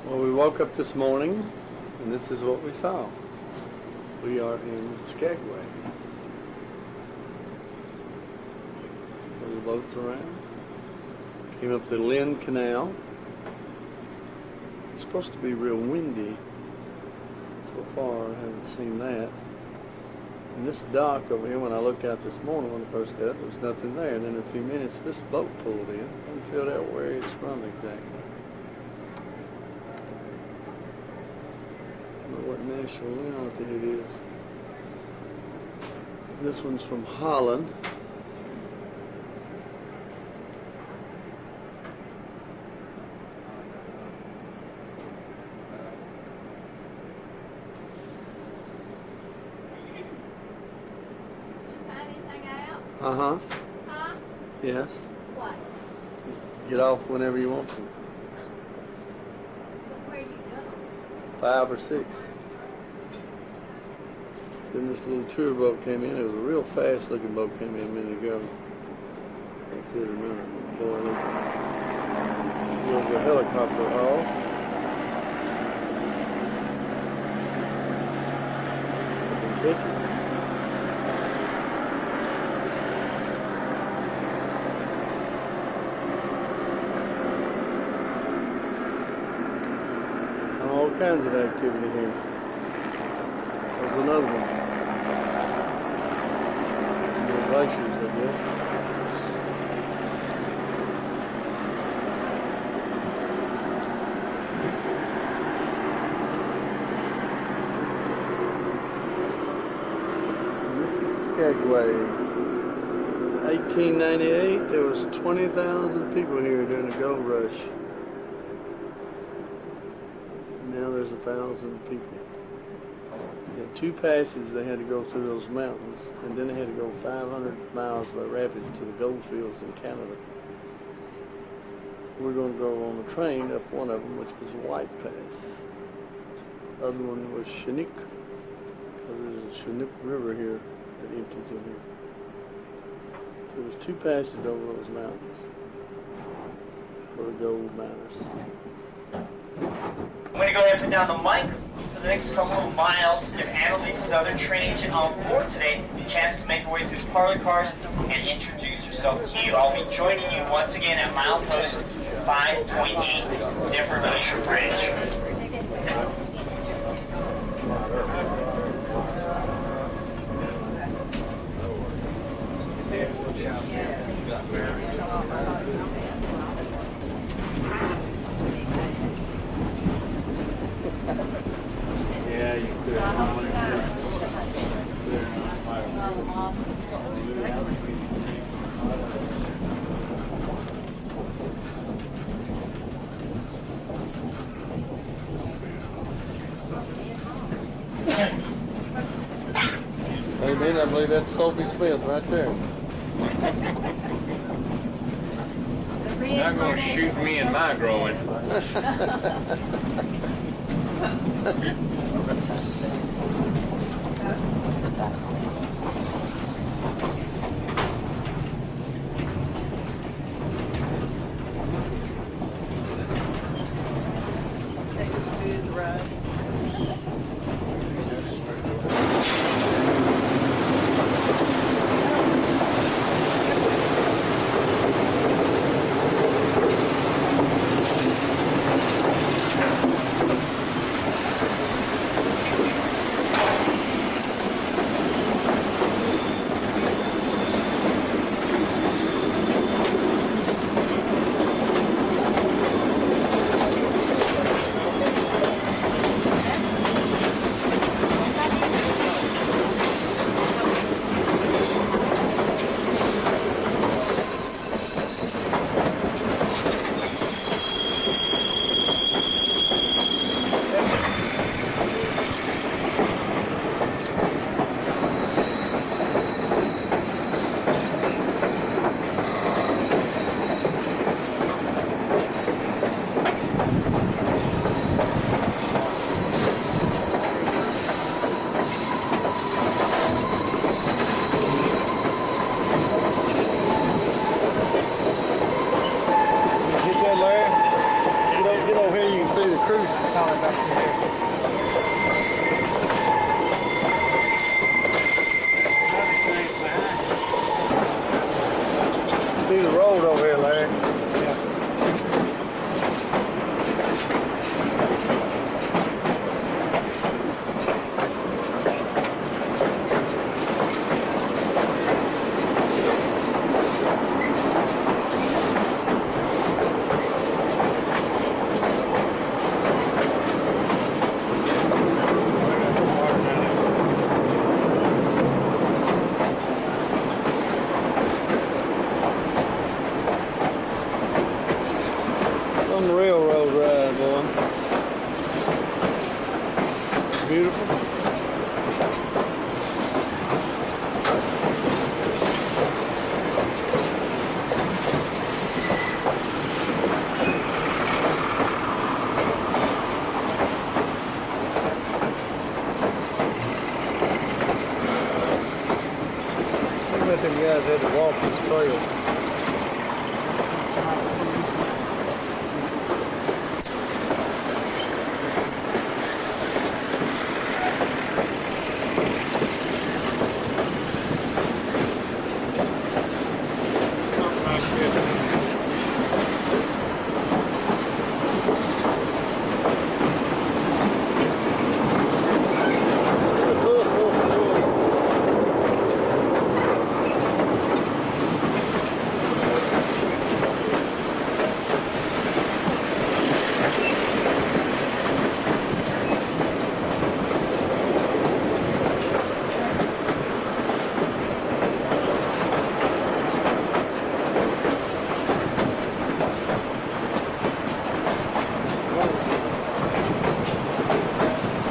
Well, we woke up this morning, and this is what we saw. We are in Skagway. Little boats around. Came up the Lynn Canal. It's supposed to be real windy. So far, I haven't seen that. And this dock over here, when I looked out this morning when I first got up, there was nothing there. And then in a few minutes, this boat pulled in. I haven't figured out where it's from exactly. I don't know what nationality it is. This one's from Holland. Uh-huh. Huh? Yes. What? Get off whenever you want to. Where do you go? 5 or 6. Then this little tour boat came in. It was a real fast looking boat came in a minute ago. That's it or not. Boy, look. There's a helicopter off. I can catch it. All kinds of activity here. There's another one. More glaciers, I guess. And this is Skagway. In 1898, there was 20,000 people here during the gold rush. Now there's 1,000 people. They had 2 passes they had to go through those mountains, and then they had to go 500 miles by rapids to the gold fields in Canada. We're going to go on the train up one of them, which was White Pass. The other one was Chinook, because there's a Chinook River here that empties in here. So there's 2 passes over those mountains for the gold miners. I'm going to go ahead and put down the mic for the next couple of miles. Give Annalise, another train agent on board today, a chance to make your way through the parlor cars and introduce yourself to you. I'll be joining you once again at milepost 5.8, Different Glacier Bridge. Yeah, you could. Hey man, I believe that's Sophie Smith right there. You're not going to shoot me in my growing. Smooth ride. solid back here. See the road over here, Larry? Some railroad ride, boy. Beautiful. Look at them guys had to walk this trail.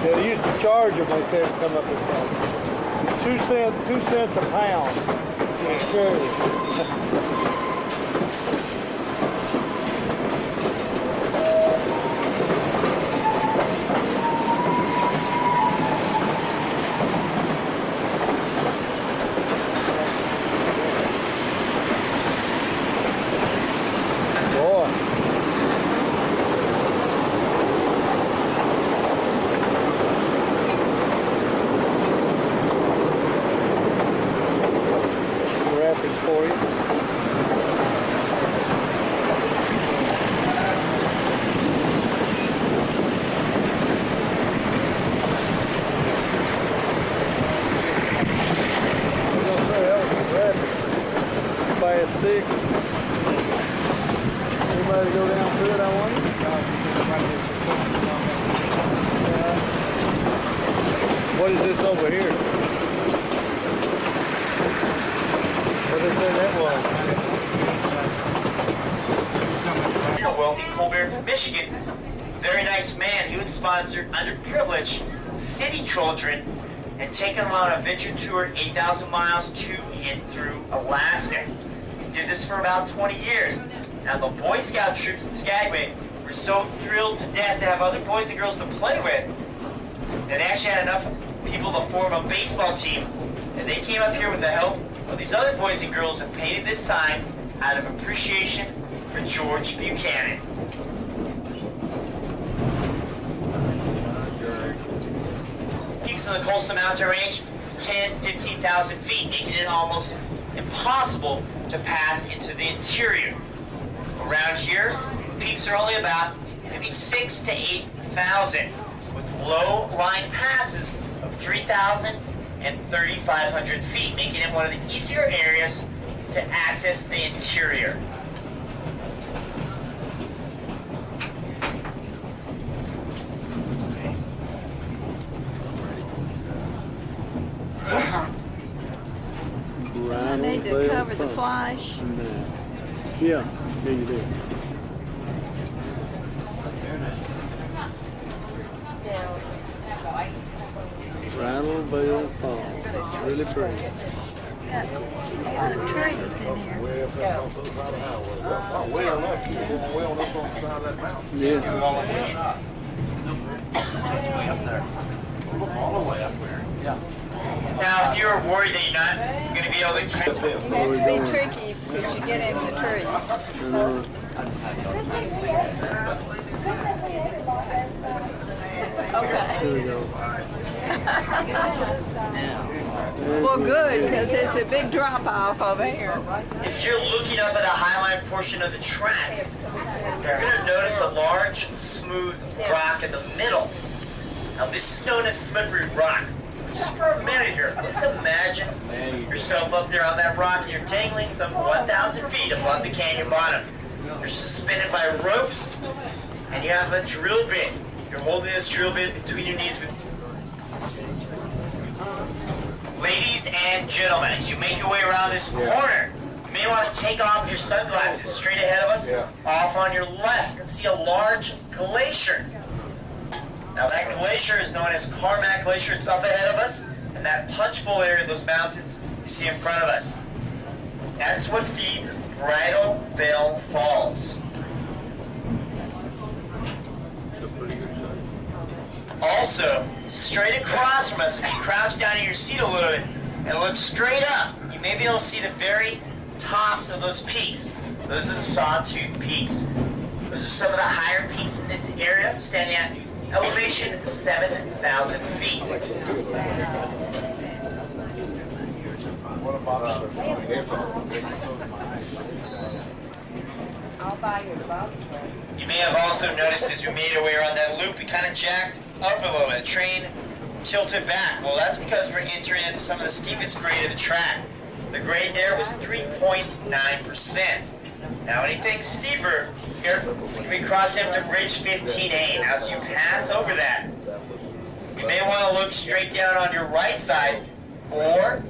Yeah, they used to charge them, they said, to come up this far. 2 cents a pound. It's crazy. Boy. Rapids for you. Fast 6. Anybody go down through it, I wonder? What is this over here? What did they say that was? A wealthy Colbert from Michigan, very nice man. He would sponsor underprivileged city children and take them on a venture tour 8,000 miles to and through Alaska. He did this for about 20 years. Now the Boy Scout troops in Skagway were so thrilled to death to have other boys and girls to play with that they actually had enough people to form a baseball team. And they came up here with the help of these other boys and girls and painted this sign out of appreciation for George Buchanan. Peaks of the coastal mountain range, 10, 15,000 feet, making it almost impossible to pass into the interior. Around here, peaks are only about maybe 6,000 to 8,000, with low-lying passes of 3,000 and 3,500 feet, making it one of the easier areas to access the interior. I need to cover the flash. Yeah, you do. Rattle Bell Falls. It's really pretty. Got a lot of trees in here. Yeah. Now, if you're worried that you're not going to be able to catch You have to be tricky because you get into trees. Here we go. Well, good, because it's a big drop off over here. If you're looking up at the highline portion of the track, you're going to notice a large, smooth rock in the middle. Now, this is known as slippery rock. Just for a minute here, let's imagine yourself up there on that rock and you're dangling some 1,000 feet above the canyon bottom. You're suspended by ropes, and you have a drill bit. You're holding this drill bit between your knees. Ladies and gentlemen, as you make your way around this corner, you may want to take off your sunglasses. Straight ahead of us, off on your left, you can see a large glacier. Now that glacier is known as Carmack Glacier. It's up ahead of us, and that punchbowl area of those mountains you see in front of us. That's what feeds Bridal Veil Falls. Also, straight across from us, if you crouch down in your seat a little bit and look straight up, you may be able to see the very tops of those peaks. Those are the Sawtooth Peaks. Those are some of the higher peaks in this area, standing at elevation 7,000 feet. I'll buy you the bobsled. You may have also noticed as we made our way around that loop, we kind of jacked up a little bit. The train tilted back. Well, that's because we're entering into some of the steepest grade of the track. The grade there was 3.9%. Now, anything steeper, here we cross into Bridge 15A. Now, as you pass over that, you may want to look straight down on your right side or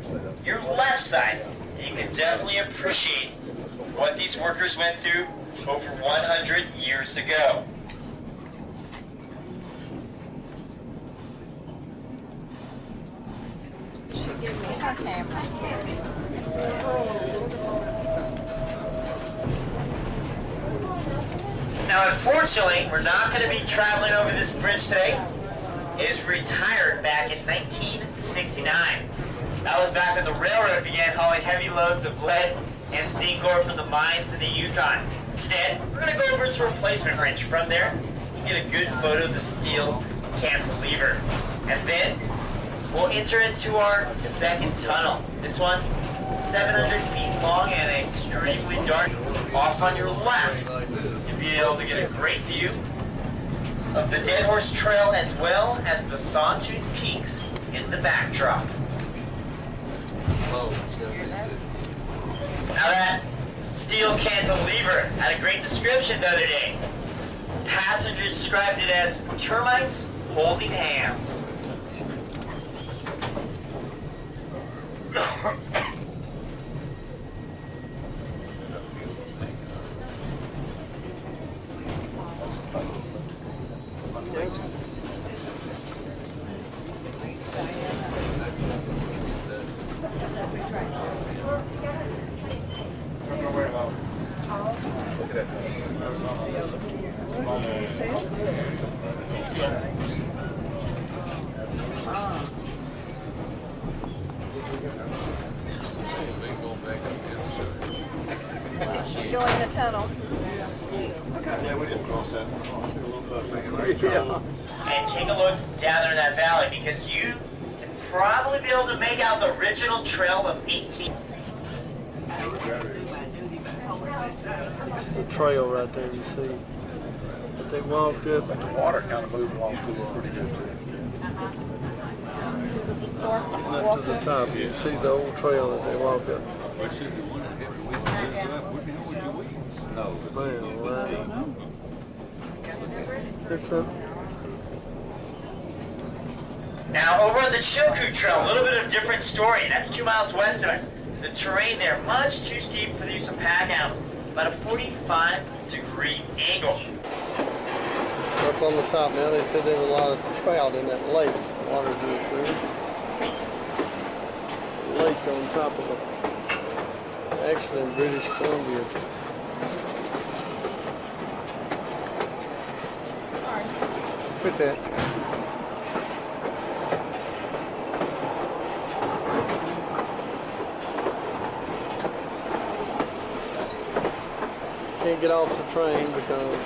your left side. You can definitely appreciate what these workers went through over 100 years ago. You should give me her camera. Now, unfortunately, we're not going to be traveling over this bridge today. It was retired back in 1969. That was back when the railroad began hauling heavy loads of lead and zinc ore from the mines in the Yukon. Instead, we're going to go over to a replacement ridge. From there, you can get a good photo of the steel cantilever. And then, we'll enter into our second tunnel. This one, 700 feet long and extremely dark. Off on your left, you'll be able to get a great view of the Dead Horse Trail as well as the Sawtooth Peaks in the backdrop. Now that steel cantilever had a great description the other day. Passengers described it as termites holding hands. Go in the tunnel. Yeah, we didn't cross that. And take a look down there in that valley because you can probably be able to make out the original trail of 18. It's the trail right there, you see. But they walked up. But the water kind of moved along through it pretty good too. And up to the top, you see the old trail that they walked up. Man, wow. It's up. Now, over on the Chilkoot Trail, a little bit of a different story. That's 2 miles west of us. The terrain there, much too steep for the use of pack animals. About a 45-degree angle. Up on the top now, they said there's a lot of trout in that lake. Water's in through. Lake on top of it. Actually in British Columbia. Quit that. Can't get off the train because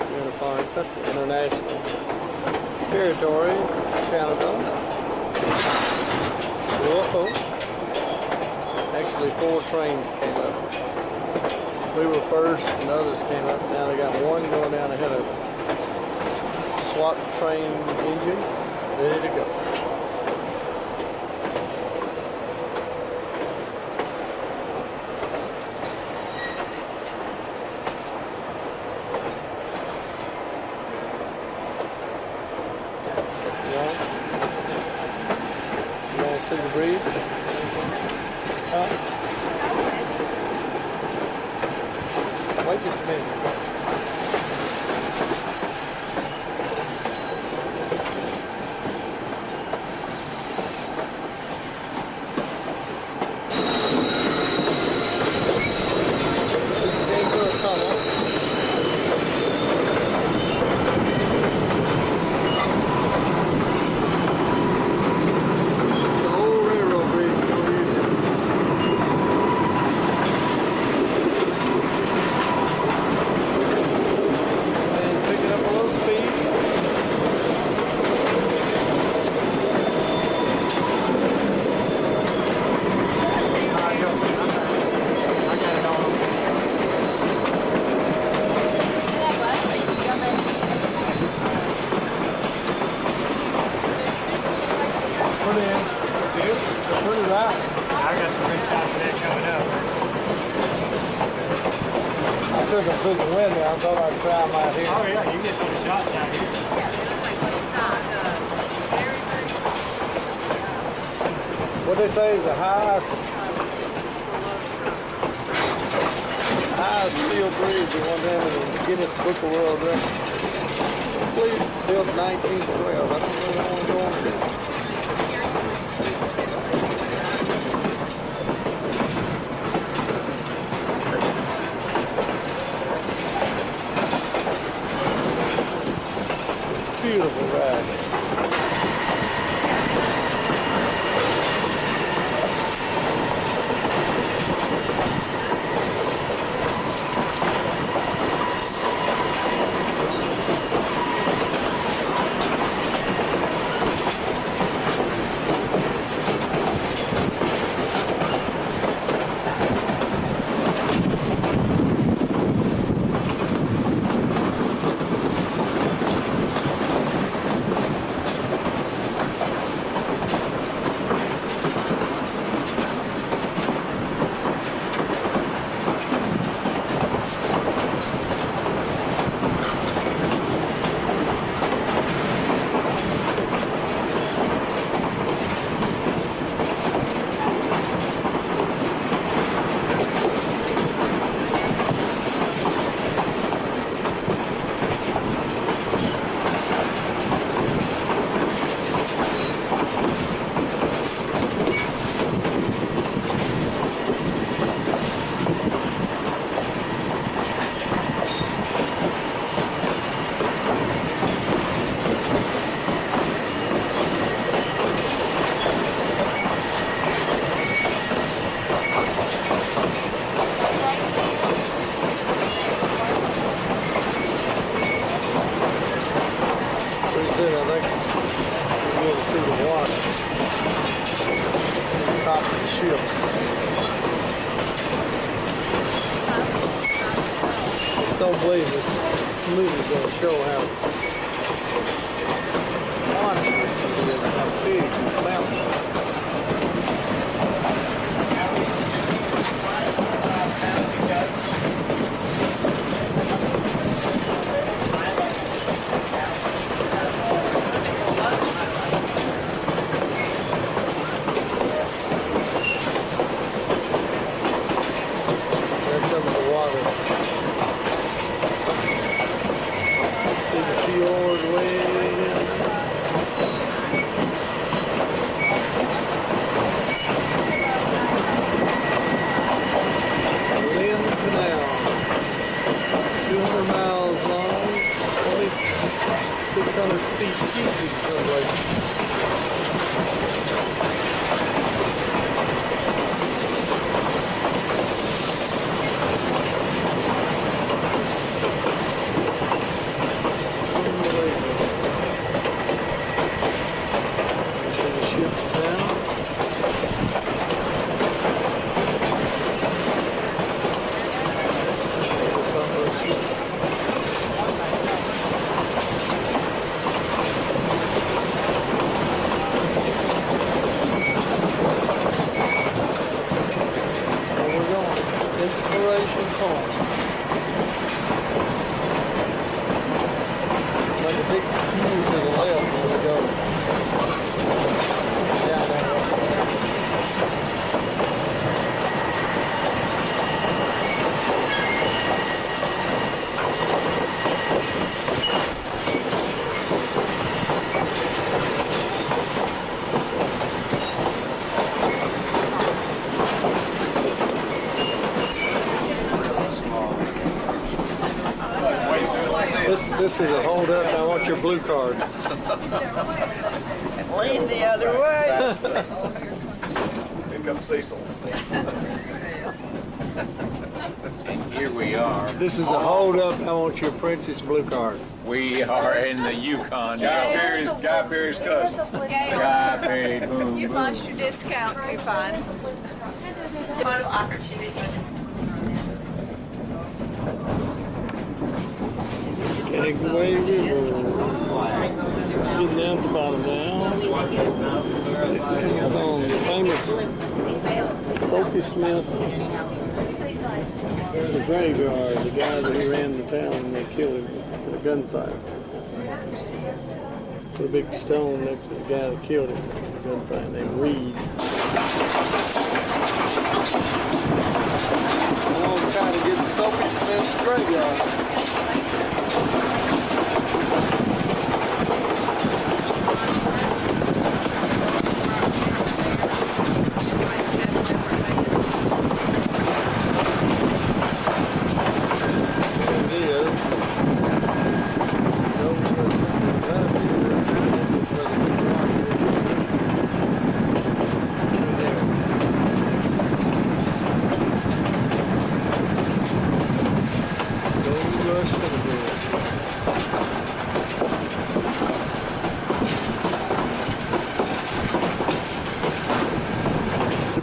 you're in a foreign country, international. territory, Canada. Whoa. Actually, 4 trains came up. We were first, and others came up. Now they got one going down ahead of us. SWAT train engines, ready to go. You want to see the bridge? Huh? Wait just a minute. What they say is the highest steel bridge in one time in the Guinness Book of World Records. Complete, built 1912. I don't know how long ago it is. Beautiful ride. Don't believe this movie's going to show how monstrous it is, how big this mountain is. There comes the water. See the fjord way in. Lynn Canal, 200 miles long, 2,600 feet deep in some places. I want your blue card. Lean the other way. Here comes Cecil. And here we are. This is a hold up. I want your Princess blue card. We are in the Yukon. Guy Perry's cousin. Guy Perry, boom, You've boom. lost your discount coupon. Photo opportunity. Skagway River. Getting down to the bottom now. It's on the famous Soapy Smith. The graveyard, the guy that he ran the town and they killed him in a gunfight. Put a big stone next to the guy that killed him in a gunfight named Reed. I'm trying to get the Soapy Smith's graveyard.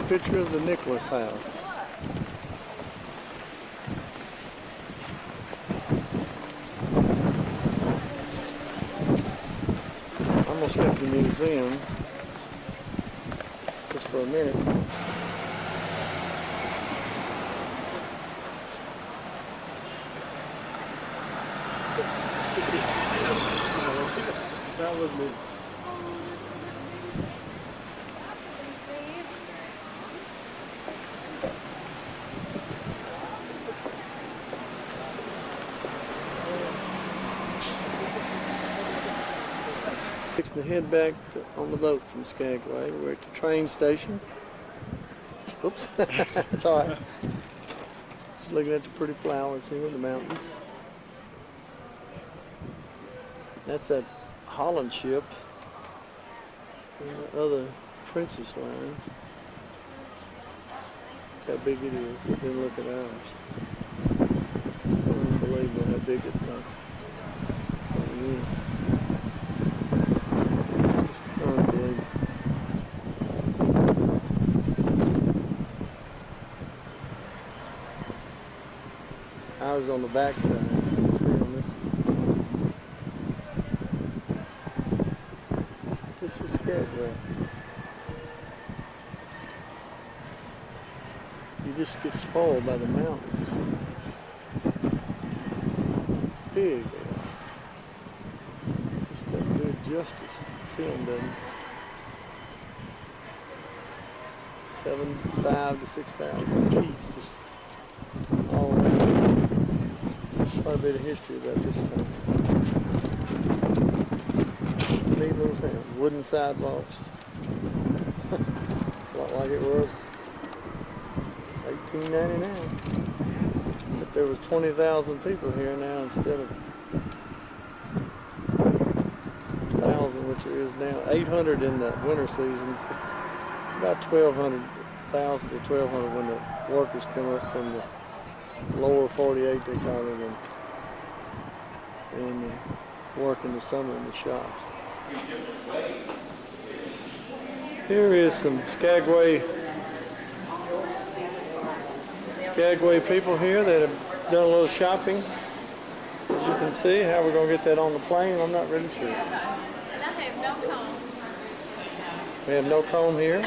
Picture of the Nicholas house. I'm gonna step to the museum just for a minute. That was me. Fixing to head back on the boat from Skagway. We're at the train station. Oops, that's all right. Just looking at the pretty flowers here in the mountains. That's that Holland ship and the other Princess line. Look how big it is, but then look at ours. Unbelievable how big it's on. It is. Unbelievable. Ours on the back side. You can see on this. This is Skagway. You just get spoiled by the mountains. Big. Just that good justice. Film doesn't. 7,500 to 6,000 feet, just all around. Quite a bit of history about this town. Neat little town. Wooden sidewalks. A lot like it was 1899. Except there was 20,000 people here now instead of 1,000, which there is now. 800 in the winter season. About 1,200,000 to 1,200 when the workers come up from the lower 48, they call it, and work in the summer in the shops. Here is some Skagway people here that have done a little shopping. As you can see, how we're going to get that on the plane, I'm not really sure. And I have no comb. We have no comb here.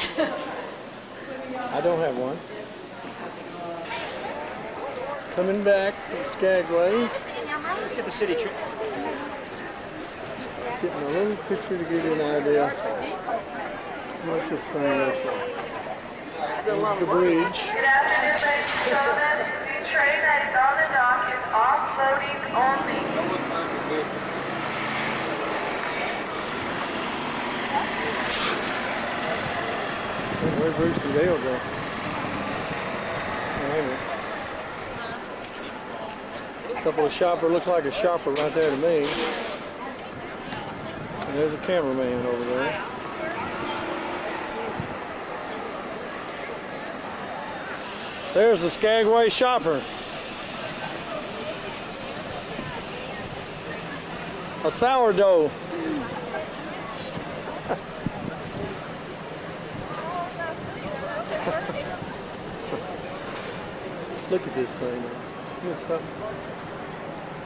I don't have one. Coming back from Skagway. Let's get the city trip. Getting a little picture to give you an idea what this thing is. Here's the bridge. Good afternoon, ladies and gentlemen. The train that is on the dock is offloading only. Where'd Bruce and Gayle go? A couple of shoppers, looks like a shopper right there to me. And there's a cameraman over there. There's the Skagway shopper. A sourdough. Look at this thing. What's up?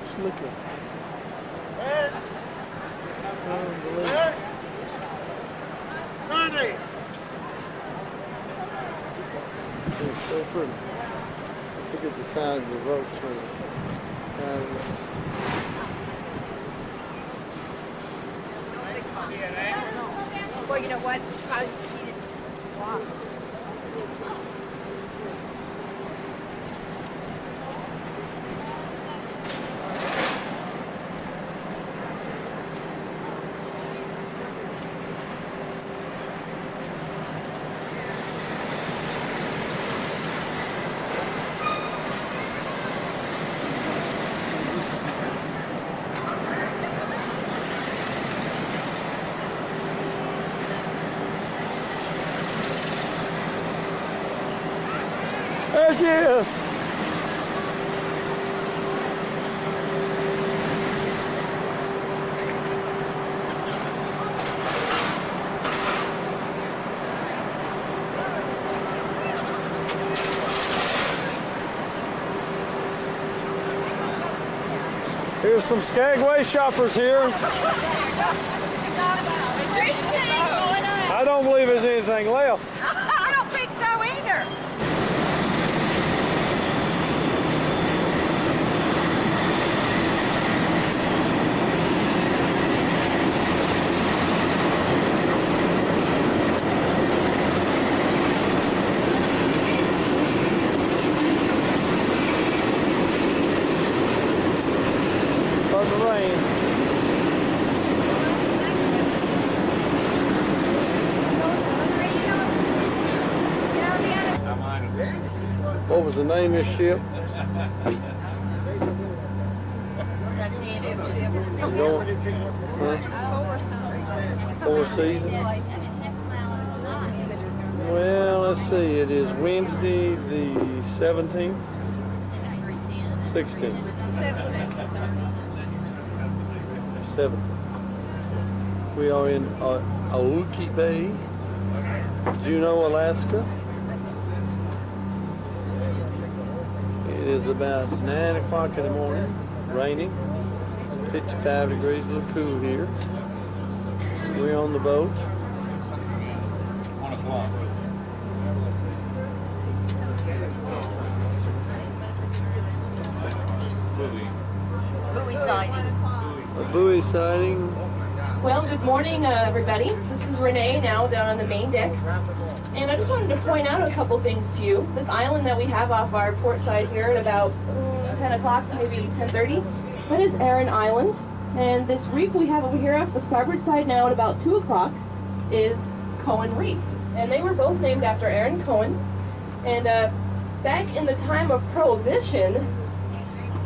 Just look at it. Unbelievable. It's so pretty. Look at the size of the ropes. Well, you know what? Probably needed walk. There she is. Here's some Skagway shoppers here. I don't believe there's anything left. I don't think so either. But the rain. What was the name of this ship? Going, huh? Four Seasons. Well, let's see. It is Wednesday the 17th, 16th, 7th. We are in Aoki Bay, Juneau, Alaska. It is about 9 o'clock in the morning, raining, 55 degrees, a little cool here. We're on the boat. 1 o'clock. Buoy sighting. A buoy sighting. Well, good morning, everybody. This is Renee now down on the main deck. And I just wanted to point out a couple things to you. This island that we have off our port side here at about 10 o'clock, maybe 10:30, that is Erin Island. And this reef we have over here off the starboard side now at about 2 o'clock is Cohen Reef. And they were both named after Aaron Cohen. And back in the time of Prohibition,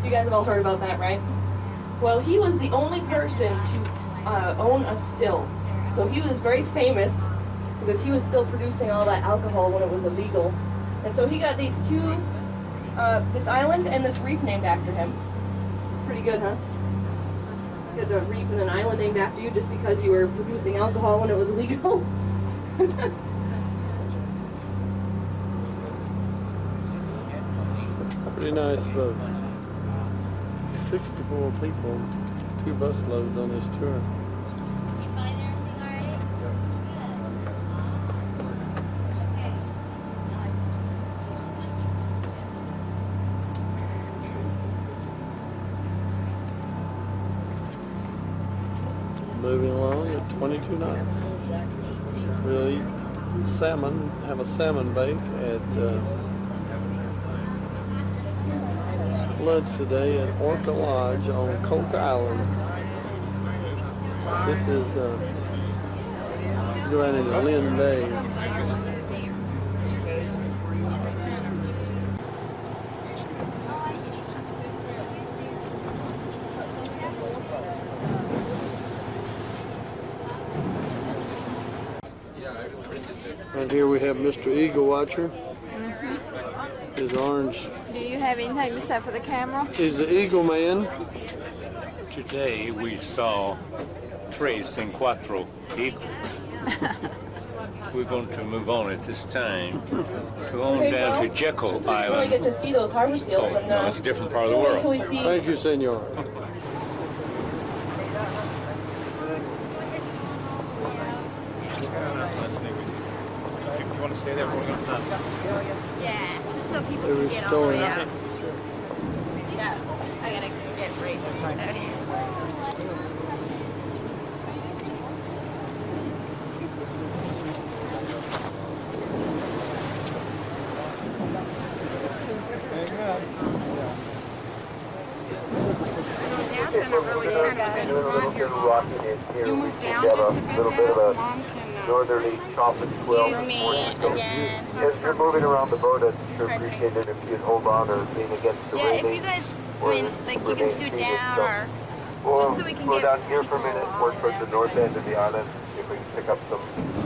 you guys have all heard about that, right? Well, he was the only person to own a still. So he was very famous because he was still producing all that alcohol when it was illegal. And so he got these two, this island and this reef named after him. Pretty good, huh? You got a reef and an island named after you just because you were producing alcohol when it was illegal. Pretty nice boat. 64 people, 2 bus loads on this tour. Moving along at 22 knots. We'll eat salmon, have a salmon bake at lunch today at Orca Lodge on Coke Island. This is going into Lynn Bay. And here we have Mr. Eagle Watcher. His orange. Do you have anything to say for the camera? He's the Eagle Man. Today we saw tres and cuatro eagles. We're going to move on at this time. Go on down to Jekyll Until we really Island. get to see those harbor seals. Oh, no, it's a different part of the Until world. we see. Thank you, Senor. You want to stay there? Yeah, just so people They're can get all the way restoring out. Yeah, I gotta get ready. You move down just a bit there, Mom can... northerly chopping swell. Excuse me again. If you're moving around the boat, I'd sure appreciate it if you'd hold on or lean against the Yeah, if railing. you guys, I mean, like you can scoot down or We'll just so we can go get... down here for a minute, work towards the north end of the island, see if we can pick up some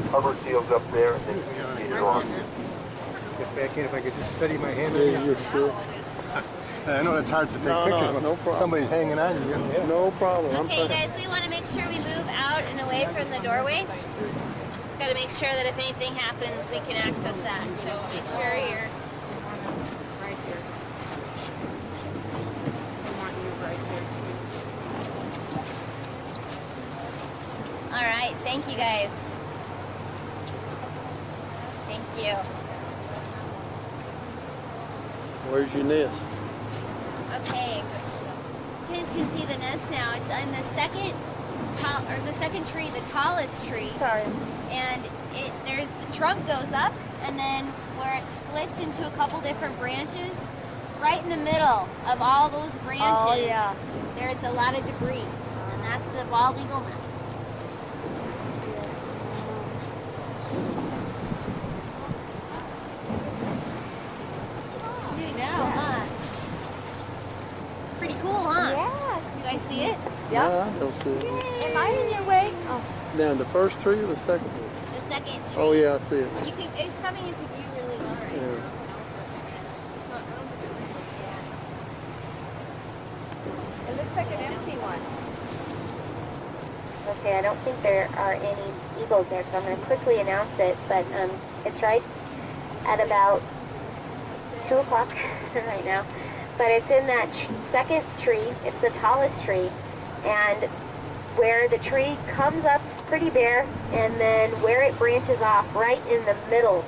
harbor seals up there, and then continue on. Get back in if I could just steady my hand. Yeah, you're sure. I know that's hard to take pictures when no problem. somebody's hanging on you. No problem. I'm Okay, fine. guys, we want to make sure we move out and away from the doorway. Got to make sure that if anything happens, we can access that. So make sure you're... Right here. I want you right here. All right, thank you guys. Thank you. Where's your nest? Okay, you guys can see the nest now. It's on the second tree, the tallest tree. Sorry. And the trunk goes up, and then where it splits into a couple different branches, right in the middle of all those branches, there's a lot of debris, and that's the bald eagle nest. There you go, huh? Pretty cool, huh? Yeah. You guys see it? No, I don't see it. Am I in your way? Oh. Now, the first tree or the second one? The second tree. Oh, yeah, I see it. It's coming into view really well right Yeah. now. It looks like an empty one. Okay, I don't think there are any eagles there, so I'm going to quickly announce it, but it's right at about 2 o'clock right now. But it's in that second tree. It's the tallest tree, and where the tree comes up pretty bare, and then where it branches off, right in the middle,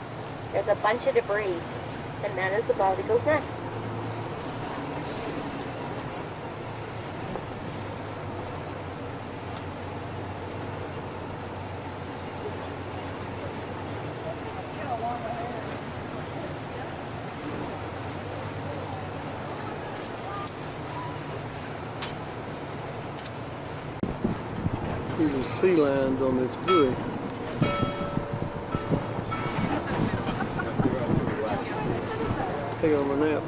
there's a bunch of debris, and that is the bald eagle's nest. These are sea lions on this buoy. Take on a nap.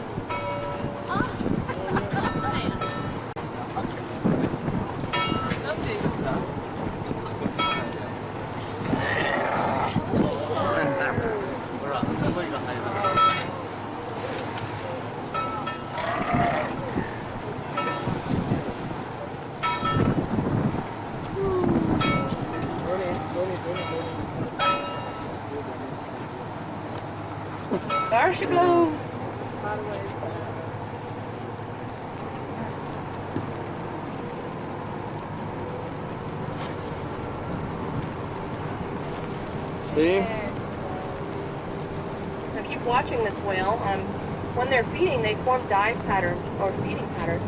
There she goes. See? Now keep watching this whale. When they're feeding, they form dive patterns or feeding patterns.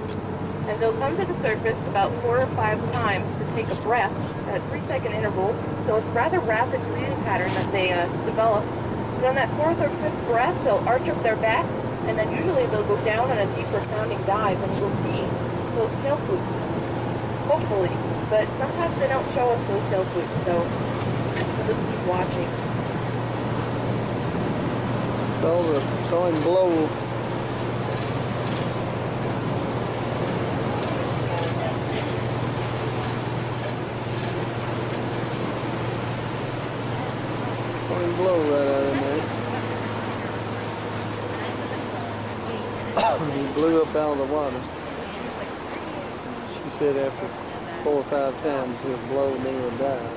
And they'll come to the surface about 4 or 5 times to take a breath at 3-second intervals. So it's a rather rapid feeding pattern that they develop. And on that 4th or 5th breath, they'll arch up their back, and then usually they'll go down on a deeper sounding dive and we'll see those tail flukes. Hopefully. But sometimes they don't show us those tail flukes, so we'll just keep watching. Saw him blow. wind blow right out of there. He blew up out of the water. She said after 4 or 5 times he'll blow and then he'll die.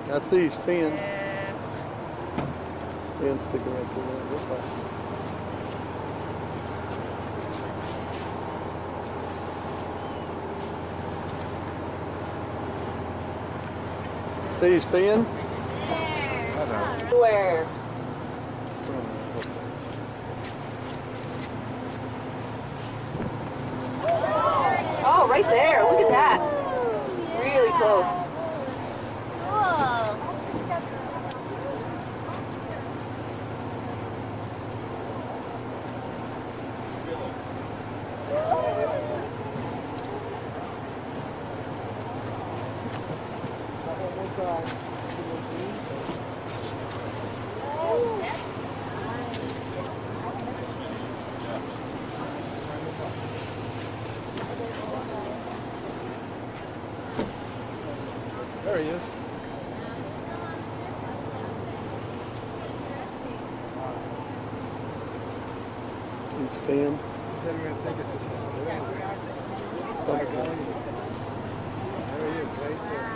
I see his fin. His fin sticking right through there. Looks like. See his fin? Where? Oh, right there. Look at that. Really close. There he is. His fin. He said we're going to take us to some There he is, right there.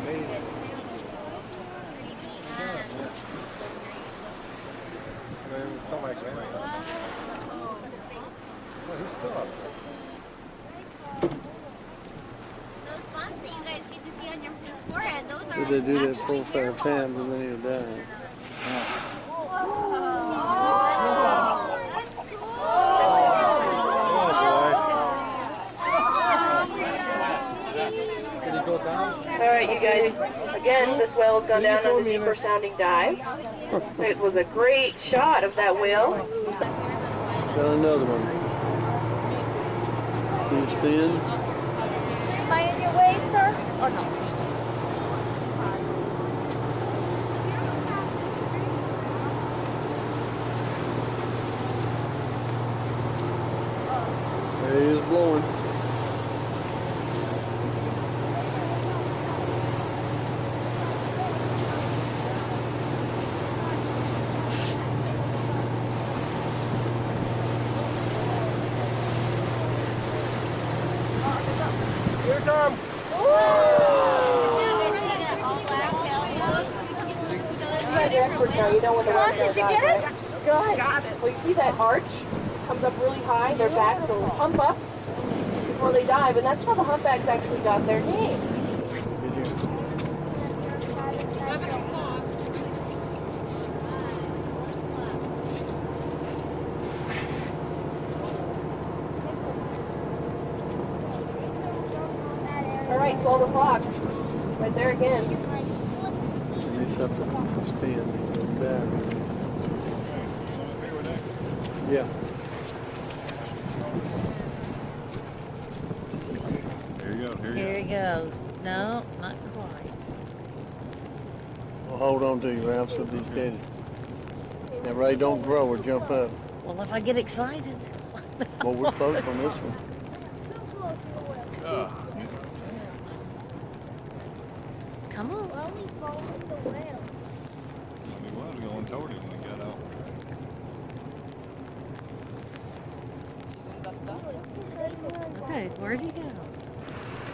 Amazing. Felt like that. Oh, he's still up there. Those bumps that you guys get to see on his forehead, those are Did they do that 4 or 5 times and then he'll die? Did he go down? All right, you guys. Again, this whale has gone down on the deeper sounding dive. It was a great shot of that whale. Got another one. See his fin? Am I in your way, sir? Or no? There he is blowing. Here it comes. You know when the Ross, did you get it? Good. Well, you see that arch comes up really high. Their backs will hump up before they dive, and that's how the humpbacks actually got their name. All right, 12 o'clock. Right there again. At least up to his fin. He'll die. Yeah. Here he goes. No, not quite. Well, hold on to you, Ralph, so be steady. Now, Ray, don't grow or jump up. Well, if I get excited. Well, we're close on this one. Come on. He was going toward him when he got out. Okay, where'd he go?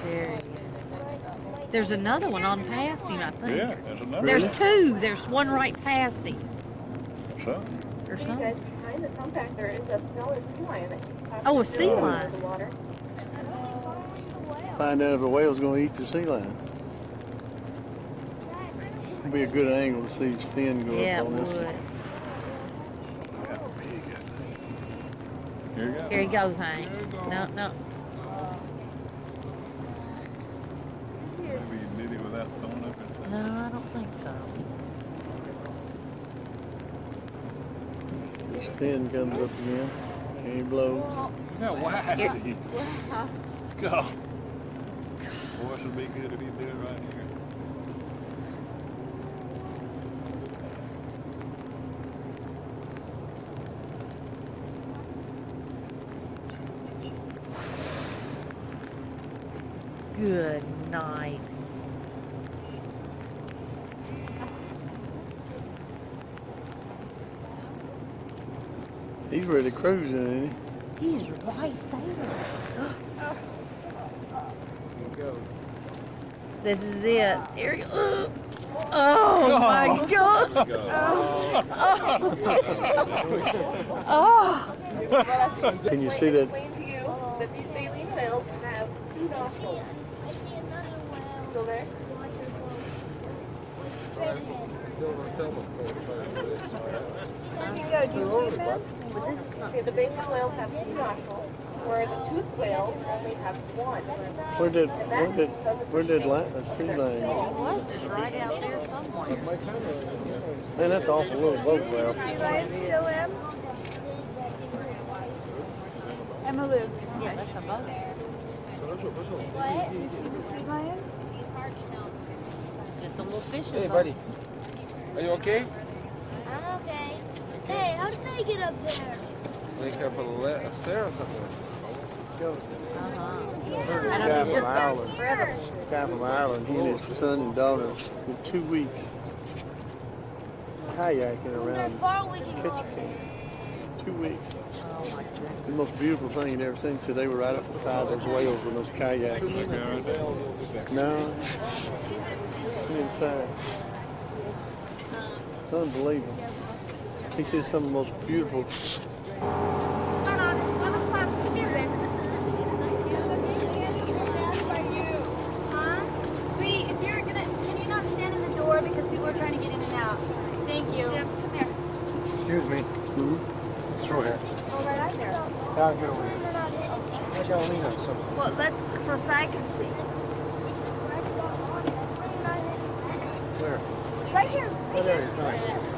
There he is. There's another one on past him, I think. Yeah, there's another. There's two. There's one right past him. Something. Or You something. guys, behind the humpback there is a smaller sea lion that keeps popping Oh, a through sea lion. the water. Find out if a whale's going to eat the sea lion. It'd be a good angle to see his fin go Yeah, up it on this would. one. Here you go. Here he goes, Hank. No, no. Maybe you did it without throwing up his thing. No, I don't think so. His fin comes up again. And he blows. Yeah, wacky. Go. Voice would be good if he did it right here. Good night. He's ready to cruise, ain't he? He's right there. This is it. Here you go. Oh my God. Oh. Can you see that? That these baleen whales have two nostrils. Still there? Okay, the baleen whales have two nostrils, where the toothed whales only have one. Where did sea lion go? It was just right out there somewhere. Man, that's awful little boat now. Sea lion still in? Emma Yeah, that's a boat. You see the sea lion? It's just a little fishing Hey, boat. buddy. Are you okay? I'm okay. Hey, how did they get up there? They come from a stair or something. This guy from Ireland. This guy from Ireland, he and his son and daughter, in 2 weeks, kayaking around Ketchikan. 2 weeks. The most beautiful thing you'd ever seen. So they were right up beside those whales with those kayaks. No, inside. Unbelievable. He says some of the most beautiful. Hold on, it's 1 o'clock. Come here, baby. Huh? Sweetie, if you're gonna, can you not stand in the door because people are trying to get in and out? Thank you. Jim, come here. Excuse me. Throw it. Go right out there. I'll get over here. I gotta lean on something. Well, so Si can see. Where? Right here. Oh, there he is. Nice.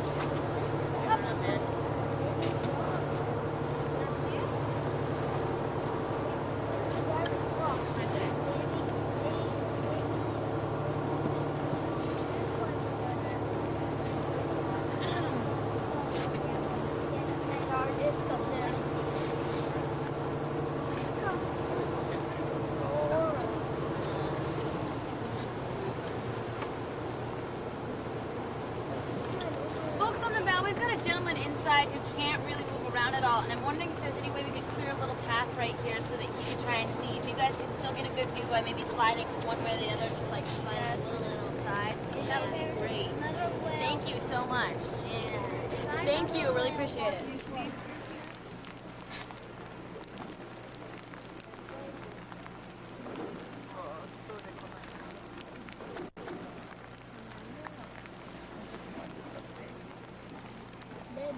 Folks on the bow, we've got a gentleman inside who can't really move around at all, and I'm wondering if there's any way we could clear a little path right here so that he can try and see. If you guys can still get a good view by maybe sliding one way or the other, just like sliding a little side, that would be great. Thank you so much. Thank you, really appreciate it.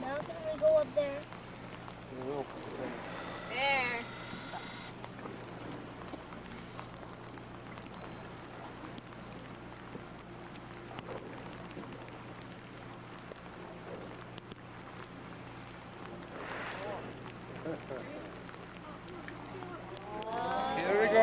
Now can we go up there? There. Here we go.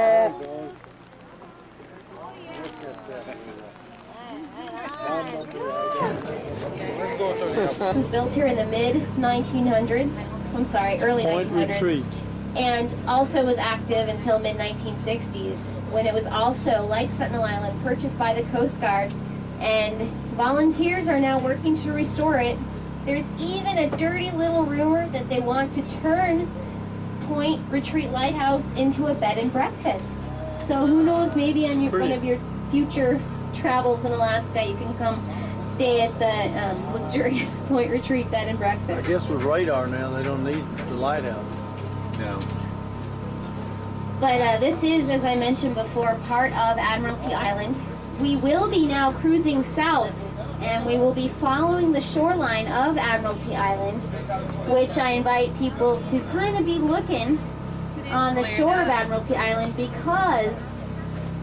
This was built here in the mid-1900s. I'm sorry, early Point 1900s. Retreat. And also was active until mid-1960s, when it was also, like Sentinel Island, purchased by the Coast Guard, and volunteers are now working to restore it. There's even a dirty little rumor that they want to turn Point Retreat Lighthouse into a bed and breakfast. So who knows, maybe on one of your future travels in Alaska, you can come stay at the luxurious Point Retreat bed and I breakfast. guess with radar now, they don't need the lighthouse. No. But this is, as I mentioned before, part of Admiralty Island. We will be now cruising south, and we will be following the shoreline of Admiralty Island, which I invite people to kind of be looking on the shore of Admiralty Island, because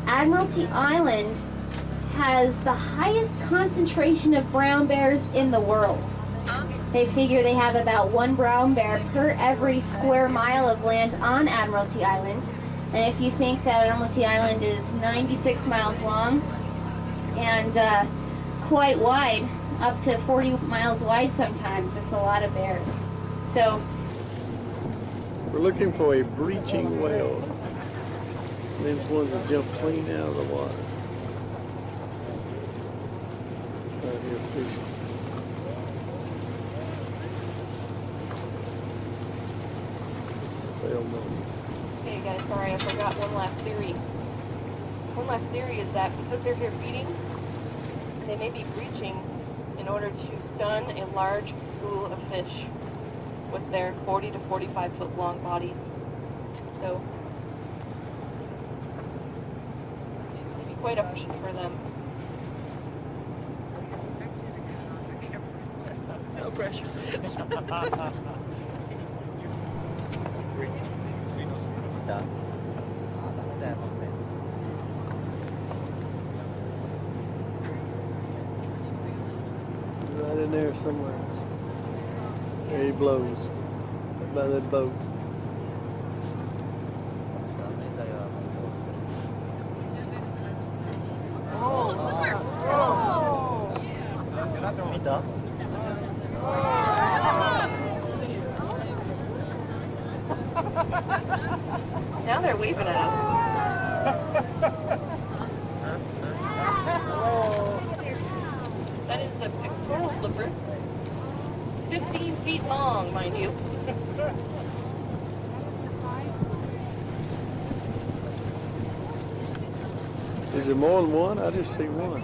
Admiralty Island has the highest concentration of brown bears in the world. They figure they have about 1 brown bear per every square mile of land on Admiralty Island. And if you think that Admiralty Island is 96 miles long and quite wide, up to 40 miles wide sometimes, it's a lot of bears. So we're looking for a breaching whale. These ones that jump clean out of the water. Right here fishing. Hey guys, sorry, I forgot one last theory. One last theory is that because they're here feeding, they may be breaching in order to stun a large school of fish with their 40 to 45 foot long bodies. So, it's quite a feat for them. No pressure. Right in there somewhere. There he blows. By that boat. Now they're waving at us. That is the pectoral flipper. 15 feet long, mind you. Is there more than one? I just see one.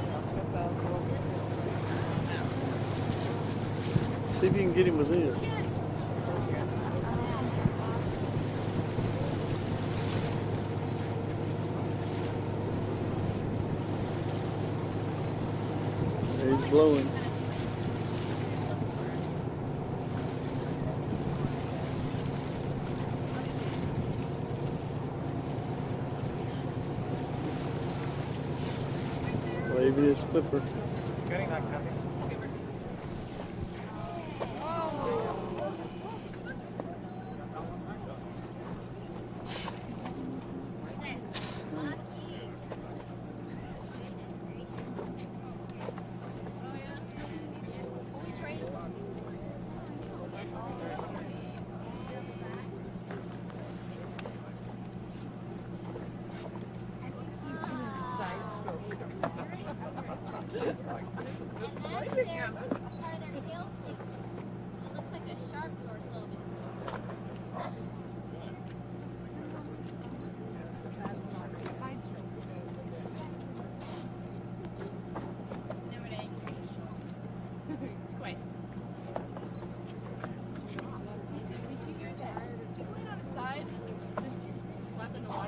See if you can get him with this. He's blowing. Waving his flipper.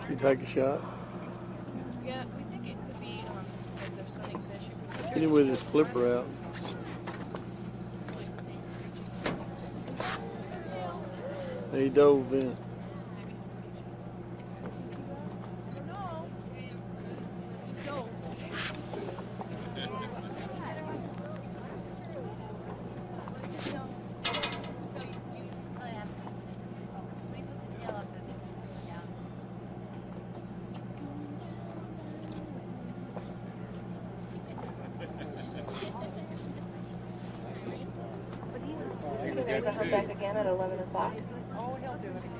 You take a shot. Yeah, we think it could be like they're stunning fish. Hit him with his flipper out. He dove in. There's a humpback again at 11 o'clock. Oh, he'll do it again.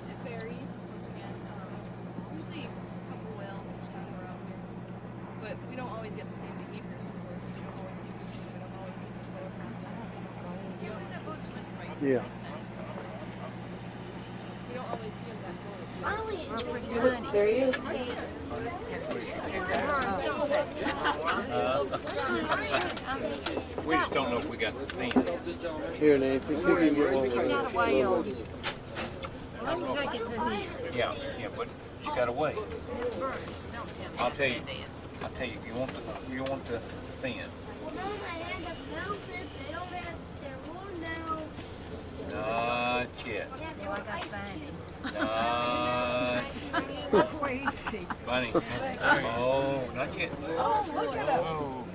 It varies, once again. Usually a couple whales each time we're out here. But we don't always get the same behaviors, of course. We don't always see breaching. We don't always see close. You know that boat's went right. Yeah. We don't always see them that close. There he is. We just don't know if we got the fins. Here, Nancy, see if you can get one with I got a that. whale. Let me take it to him. Yeah, but got away. I'll tell you, you want the thin. Well, no, I had to build it. They don't have their wood now. Not yet. Yeah, they want ice cream. Bunny. Oh, not yet. Oh, look at him.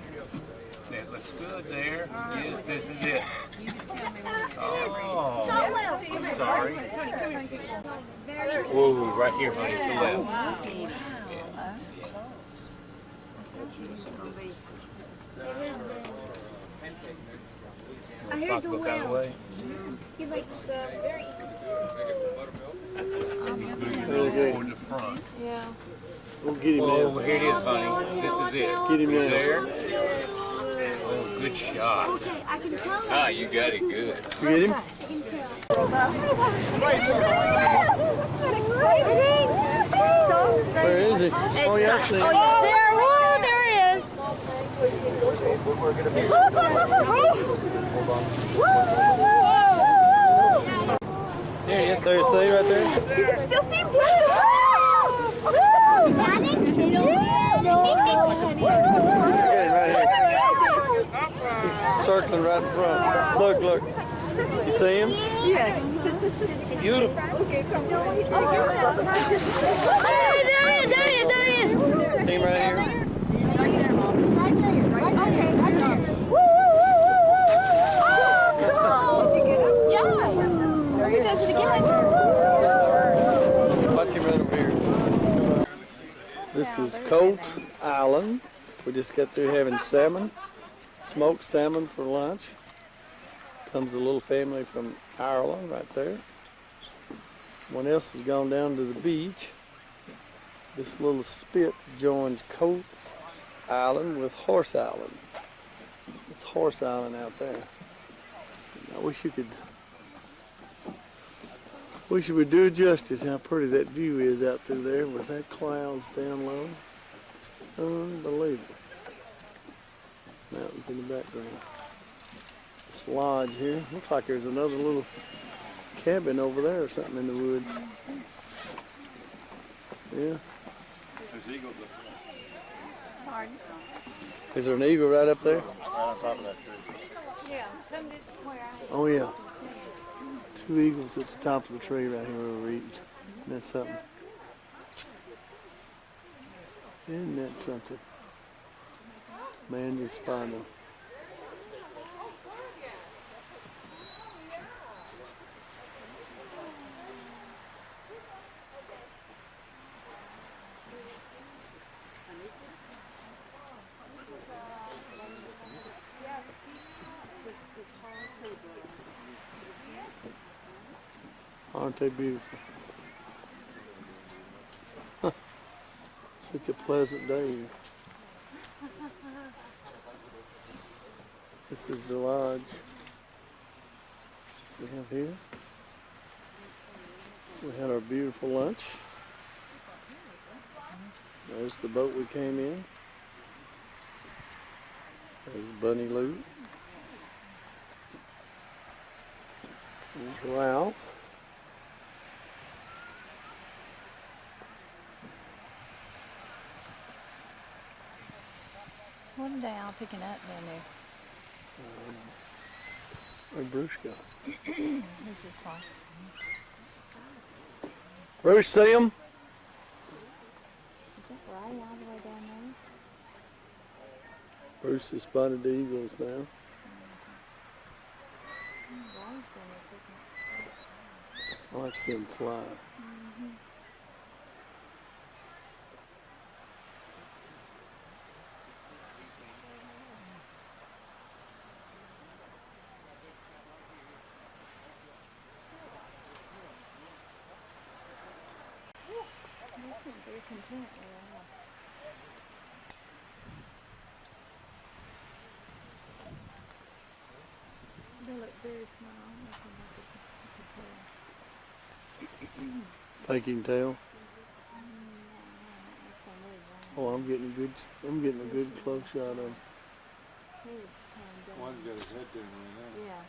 That looks good there. Yes, this is it. You just tell me when Oh, So sorry. Whoa, right here, honey, to the left. I heard the Look out of the whale. way. He's like very. Toward the front. Yeah. We'll get him Oh, now. here it is, honey. This is it. Get him now. There. Oh, good shot. Okay, I can tell. Ah, you got it good. You get him? Where is he? Oh, yeah, I see him. There, whoa, there he is. There he is. There you see right there? You can still see him. He's circling right in front. Look, look. You see him? Yes. Beautiful. There he is. See him right here? Yeah. He does it again. Watch him right over here. This is Colt Island. We just got through having salmon, smoked salmon for lunch. Comes a little family from Ireland right there. One else has gone down to the beach. This little spit joins Colt Island with Horse Island. It's Horse Island out there. I wish you would do it justice how pretty that view is out through there with that clouds down low. Just unbelievable. Mountains in the background. This lodge here, looks like there's another little cabin over there or something in the woods. Yeah. There's eagles up Pardon? Is there an eagle right up there? there. Right on top of that tree. Yeah. Come this where I am. Oh yeah. Two eagles at the top of the tree right here where we're eating. Isn't that something? Isn't that something? Man just found them. Aren't they beautiful? Huh. Such a pleasant day here. This is the lodge we have here. We had our beautiful lunch. There's the boat we came in. There's Bunny Lou. There's Ralph. What are they all picking up down there? Where'd Bruce go? Who's this one? Bruce, see him? Is that Ray all the way down there? Bruce has spotted the eagles now. Ray's down there picking up. Watch them fly. They seem very content where they are. They look very small. I can Think you can tell? Oh, I'm getting a good close shot of him. One's got his head down right now. Yeah.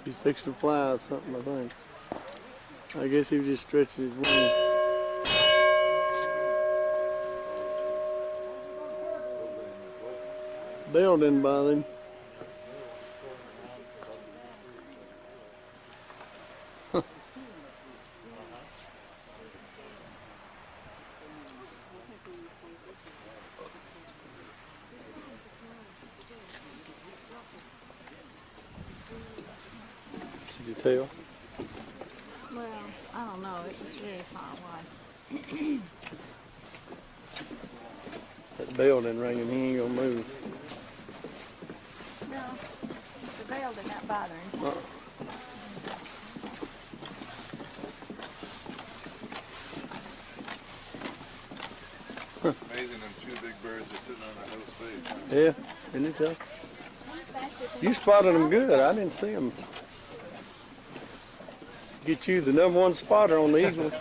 He's fixing to fly or something, I think. I guess he was just stretching his wings. Bell didn't bother him. Did you tell? Well, I don't know. It was very far away. That bell didn't ring and he ain't gonna move. No, the bell did not bother him. Amazing them two big birds are sitting on that little space. Yeah, isn't it tough? You spotted them good. I didn't see them. Get you the #1 spotter on the eagle.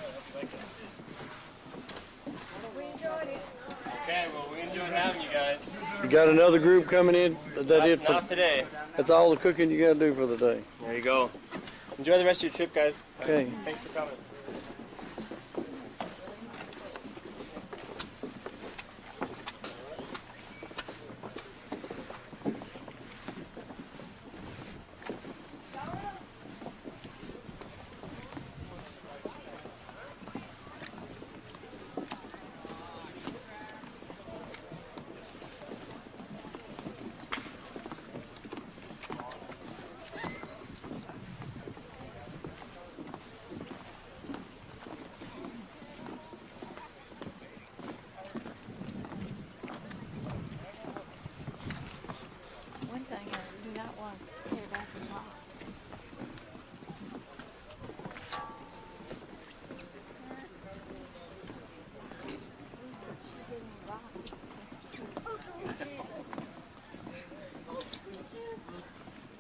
Okay, well, we enjoyed having you guys. You got another group coming in? Is that it? Not today. That's all the cooking you gotta do for the day. There you go. Enjoy the rest of your trip, guys. Okay. Thanks for coming. One thing I do not want to hear back from Mom.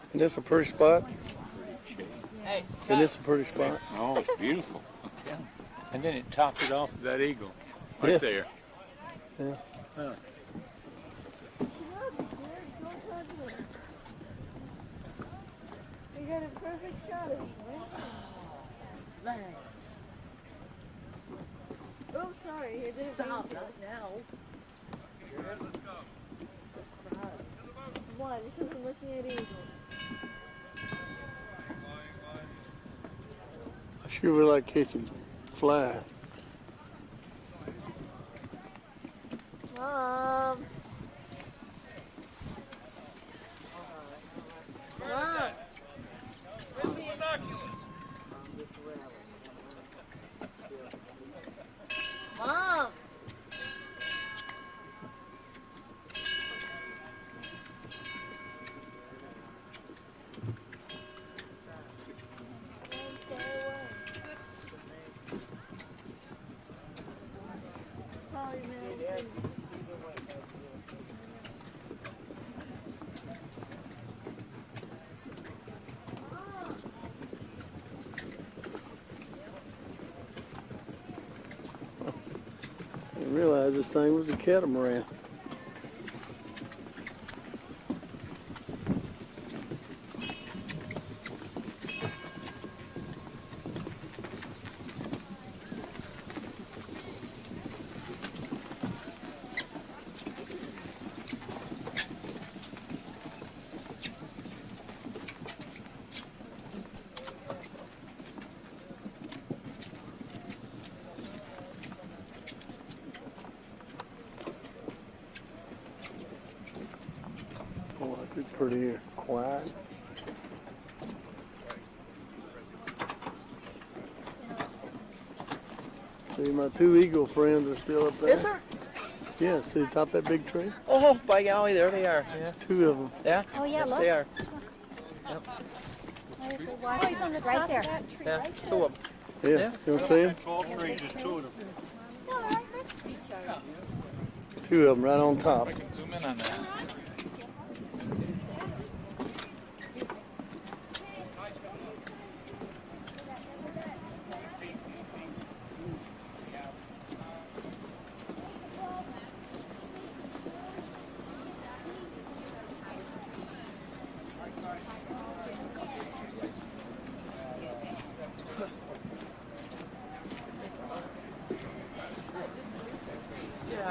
Isn't this a pretty spot? Hey. Isn't this a pretty spot? Oh, it's beautiful. And then it topped it off with that eagle right Yeah. there. Yeah. Huh. You got a perfect shot of me. Oh, sorry. You didn't stop now. Let's go. Why? Because I'm looking at eagles. I sure would like catching fly. Mom. Mom. Where's the binoculars? Mom. Sorry, man. I didn't realize this thing was a catamaran. Oh, is it pretty here? Quiet. See, my two eagle friends are still up there. Is there? Yeah, see the top of that big tree? Oh, by golly, there they are. Yeah. There's two of them. Yeah? Oh, yeah, Yes, look. they are. Oh, he's on the right there. Yeah, there's two of them. Yeah, you don't see them? 12 trees, just two of them. Two of them right on top. Zoom in on that.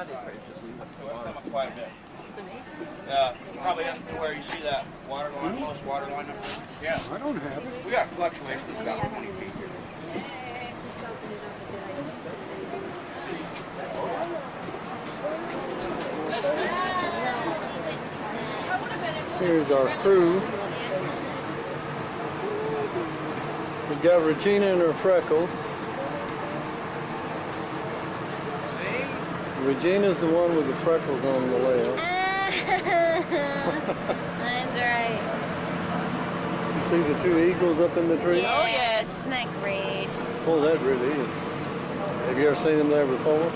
Come quite a bit. Probably up to where you see that water line, close water line up there. Yeah, I don't have it. We got fluctuations about 20 feet here. Here's our crew. We've got Regina and her freckles. Regina's the one with the freckles on the left. That's right. You see the two eagles up in the tree? Yeah. Oh yes, isn't that great? Oh, that really is. Have you ever seen them there before?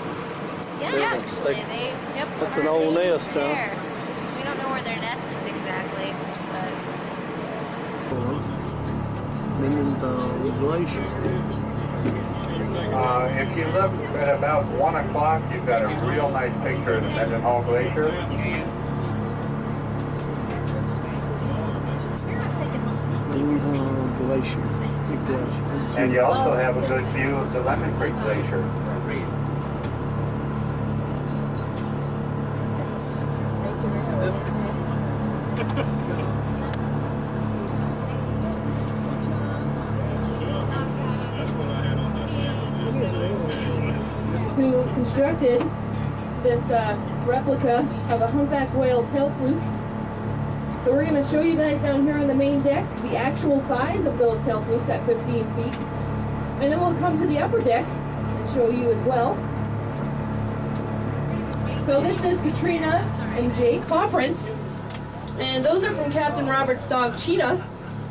Yeah, actually, yep. That's an old nest, huh? There. We don't know where their nest is exactly, but. Glacier. If you look at about 1 o'clock, you've got a real nice picture of the Mendenhall Glacier. Glacier. Big glacier. And you also have a good view of the Lemon Creek Glacier. Who constructed this replica of a humpback whale tail fluke. So we're going to show you guys down here on the main deck the actual size of those tail flukes at 15 feet. And then we'll come to the upper deck and show you as well. So this is Katrina and Jake paw prints. And those are from Captain Robert's dog Cheetah.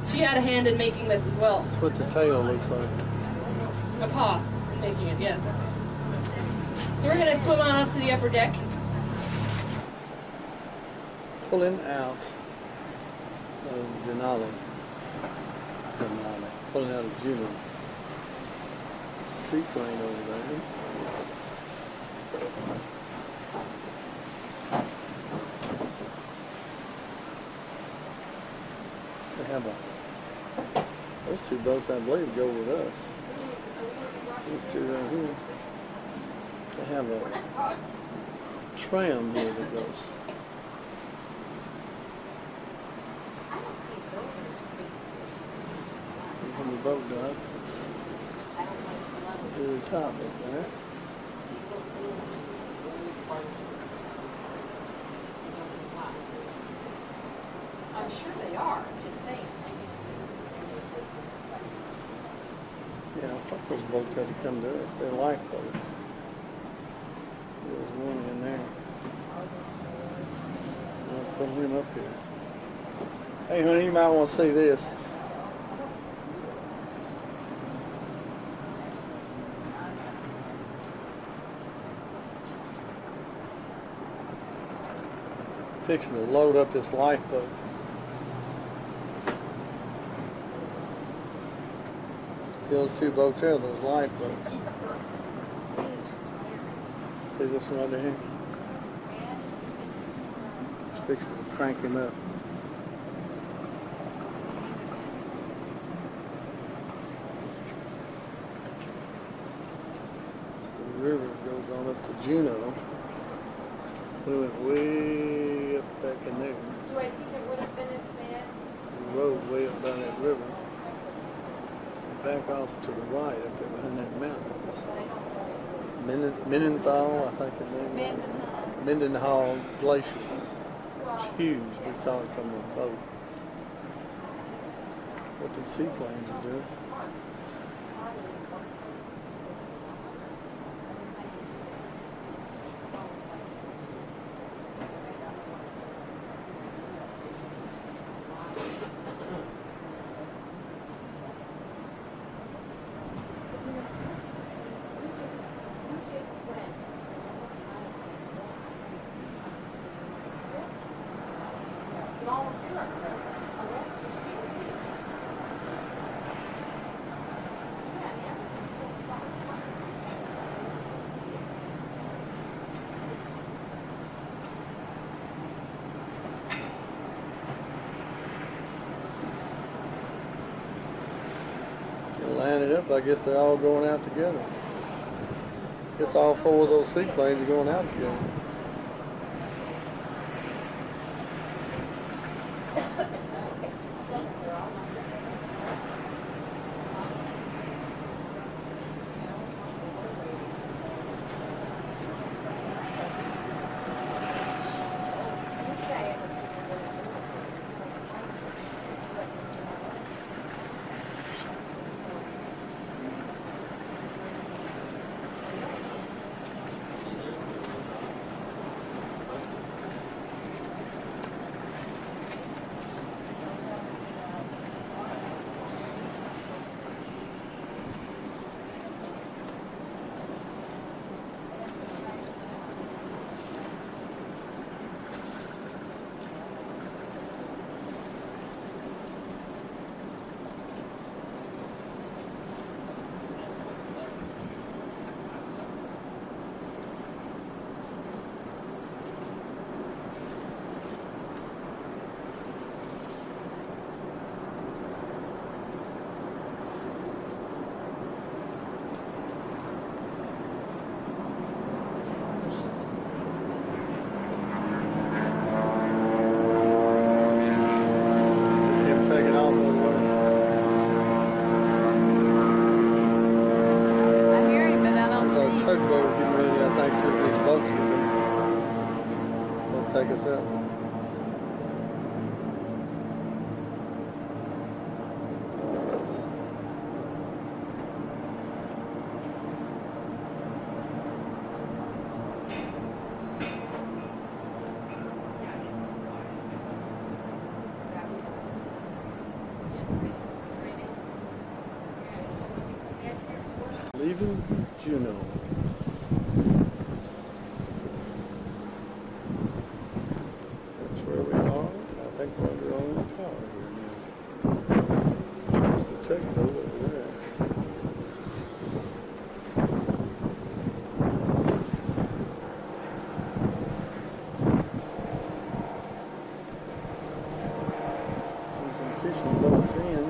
She had a hand in making this as well. That's what the tail looks like. A paw making it, yes. So we're going to swim on up to the upper deck. Pulling out of Denali. Pulling out of Juneau. Seaplane over there. They have those two boats, I believe, go with us. These two right here. They have a tram here that goes. From the boat dock to the top up there. I'm sure they are, just saying. Yeah, I thought those boats had to come to us. They're lifeboats. There's one in there. I'll put him up here. Hey, honey, you might want to see this. Fixing to load up this lifeboat. See those two boats there, those lifeboats. See this one right here? It's fixing to crank him up. It's the river goes on up to Juneau. We went way up back in there. Do I think it would have been as bad? The road way up down that river. Back off to the right up there behind that mountain. Mendenhall, I think the name is. Mendenhall Glacier. It's huge. We saw it from the boat. What these seaplanes are doing. Line it up, I guess they're all going out together. Guess all four of those seaplanes are going out together. Take us out. Leaving Juneau. That's where we are. I think we're under our own tower here now. There's the tugboat over there. There's some fishing boats in.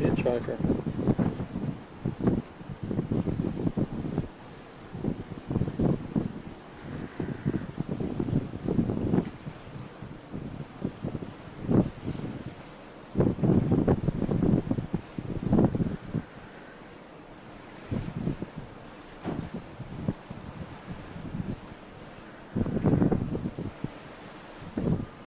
Hitchhiker.